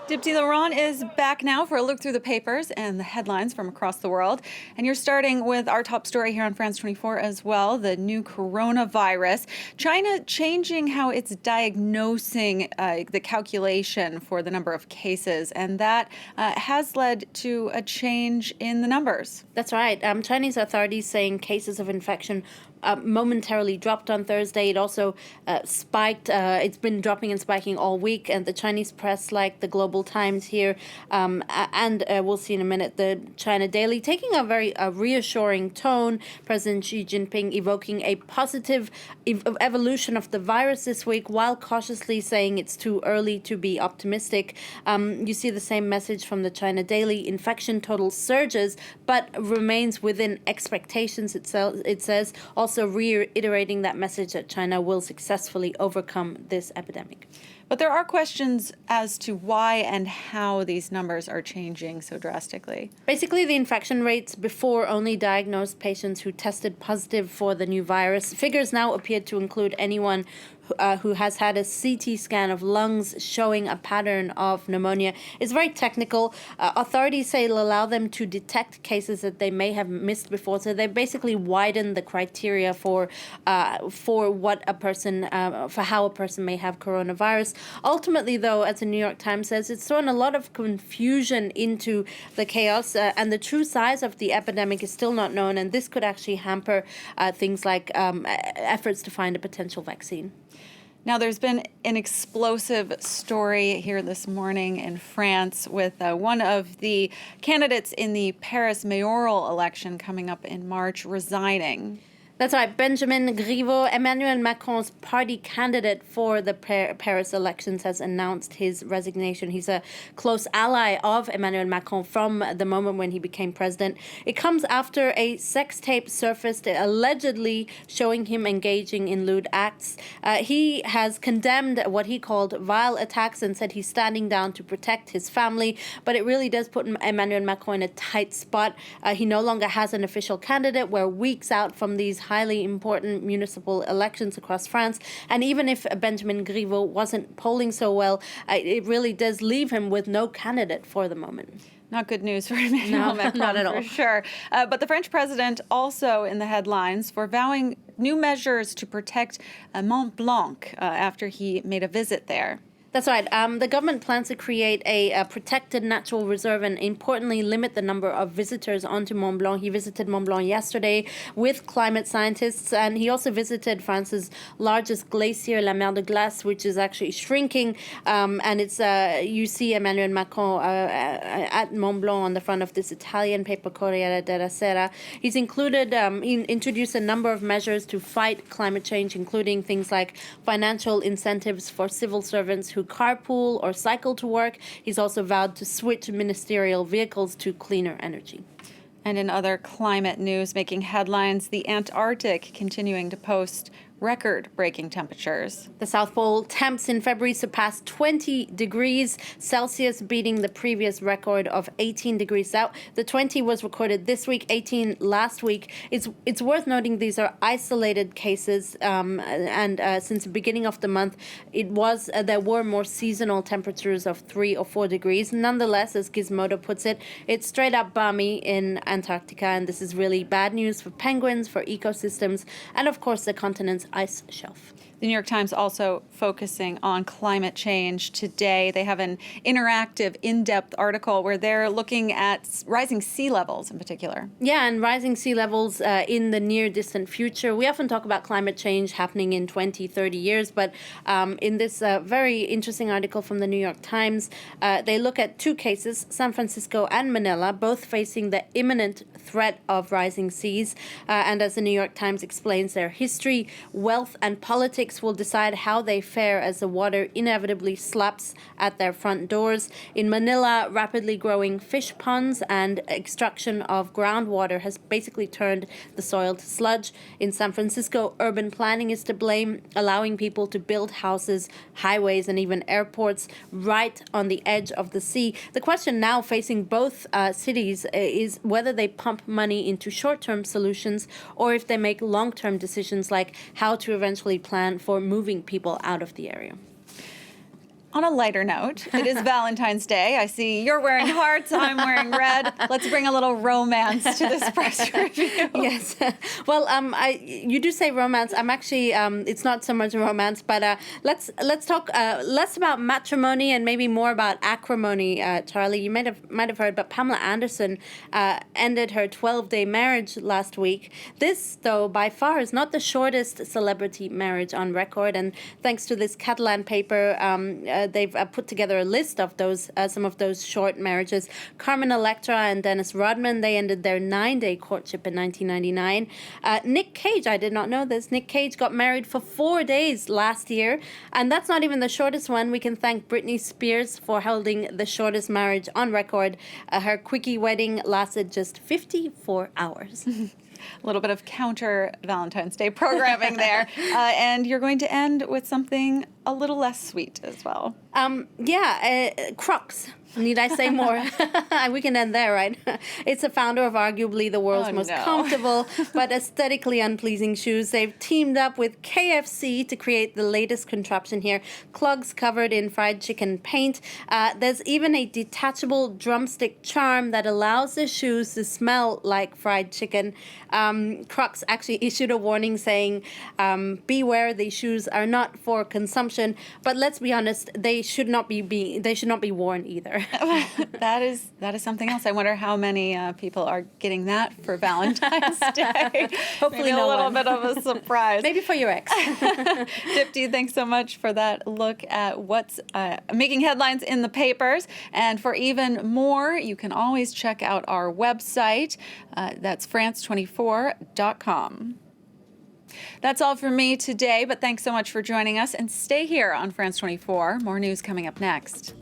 Dipti Laurent is back now for a look through the papers and the headlines from across the world. And you're starting with our top story here on France 24 as well, the new coronavirus. China changing how it's diagnosing the calculation for the number of cases, and that has led to a change in the numbers. That's right. Chinese authorities saying cases of infection momentarily dropped on Thursday. It also spiked. It's been dropping and spiking all week. And the Chinese press, like the Global Times here, and we'll see in a minute, the China Daily, taking a very reassuring tone. President Xi Jinping evoking a positive evolution of the virus this week, while cautiously saying it's too early to be optimistic. You see the same message from the China Daily. Infection total surges, but remains within expectations, it says. Also reiterating that message that China will successfully overcome this epidemic. But there are questions as to why and how these numbers are changing so drastically. Basically, the infection rates before only diagnosed patients who tested positive for the new virus. Figures now appear to include anyone who has had a CT scan of lungs showing a pattern of pneumonia. It's very technical. Authorities say it'll allow them to detect cases that they may have missed before. So they basically widen the criteria for what a person, for how a person may have coronavirus. Ultimately, though, as the New York Times says, it's thrown a lot of confusion into the chaos, and the true size of the epidemic is still not known. And this could actually hamper things like efforts to find a potential vaccine. Now, there's been an explosive story here this morning in France with one of the candidates in the Paris mayoral election coming up in March resigning. That's right. Benjamin Griveaux, Emmanuel Macron's party candidate for the Paris elections, has announced his resignation. He's a close ally of Emmanuel Macron from the moment when he became president. It comes after a sex tape surfaced allegedly showing him engaging in lewd acts. He has condemned what he called vile attacks and said he's standing down to protect his family. But it really does put Emmanuel Macron in a tight spot. He no longer has an official candidate. We're weeks out from these highly important municipal elections across France. And even if Benjamin Griveaux wasn't polling so well, it really does leave him with no candidate for the moment. Not good news for Emmanuel Macron, not at all. For sure. But the French president also in the headlines for vowing new measures to protect Mont Blanc after he made a visit there. That's right. The government plans to create a protected natural reserve and, importantly, limit the number of visitors onto Mont Blanc. He visited Mont Blanc yesterday with climate scientists, and he also visited France's largest glacier, la mer de glace, which is actually shrinking. And it's you see Emmanuel Macron at Mont Blanc on the front of this Italian paper Corriere della Sera. He introduced a number of measures to fight climate change, including things like financial incentives for civil servants who carpool or cycle to work. He's also vowed to switch ministerial vehicles to cleaner energy. And in other climate news making headlines, the Antarctic continuing to post record-breaking temperatures. The South Pole temps in February surpassed 20 degrees Celsius, beating the previous record of 18 degrees out. The 20 was recorded this week, 18 last week. It's worth noting these are isolated cases, and since the beginning of the month, there were more seasonal temperatures of 3 or 4 degrees. Nonetheless, as Gizmodo puts it, it's straight up balmy in Antarctica, and this is really bad news for penguins, for ecosystems, and of course the continent's ice shelf. The New York Times also focusing on climate change today. They have an interactive, in-depth article where they're looking at rising sea levels in particular. Yeah, and rising sea levels in the near distant future. We often talk about climate change happening in 20, 30 years, but in this very interesting article from the New York Times, they look at two cases, San Francisco and Manila, both facing the imminent threat of rising seas. And as the New York Times explains, their history, wealth, and politics will decide how they fare as the water inevitably slaps at their front doors. In Manila, rapidly growing fish ponds and extraction of groundwater has basically turned the soil to sludge. In San Francisco, urban planning is to blame, allowing people to build houses, highways, and even airports right on the edge of the sea. The question now facing both cities is whether they pump money into short-term solutions or if they make long-term decisions like how to eventually plan for moving people out of the area. On a lighter note, it is Valentine's Day. I see you're wearing hearts, I'm wearing red. Let's bring a little romance to this press review. Yes. Well, you do say romance. I'm actually, it's not so much romance, but let's talk less about matrimony and maybe more about acrimony. Charlie, you might have heard, but Pamela Anderson ended her 12-day marriage last week. This, though, by far is not the shortest celebrity marriage on record, and thanks to this Catalan paper, they've put together a list of those some of those short marriages. Carmen Electra and Dennis Rodman, they ended their 9-day courtship in 1999. Nick Cage, I did not know this. Nick Cage got married for 4 days last year, and that's not even the shortest one. We can thank Britney Spears for holding the shortest marriage on record. Her quickie wedding lasted just 54 hours. A little bit of counter Valentine's Day programming there. And you're going to end with something a little less sweet as well. Crocs. Need I say more? We can end there, right? It's a founder of arguably the world's most comfortable but aesthetically unpleasing shoes. They've teamed up with KFC to create the latest contraption here. Clogs covered in fried chicken paint. There's even a detachable drumstick charm that allows the shoes to smell like fried chicken. Crocs actually issued a warning saying, beware, these shoes are not for consumption. But let's be honest, they should not be worn either. That is something else. I wonder how many people are getting that for Valentine's Day. Hopefully, maybe a little bit of a surprise. Maybe for your ex. Dipti, thanks so much for that look at what's making headlines in the papers. And for even more, you can always check out our website. That's France24.com. That's all for me today, but thanks so much for joining us, and stay here on France 24. More news coming up next.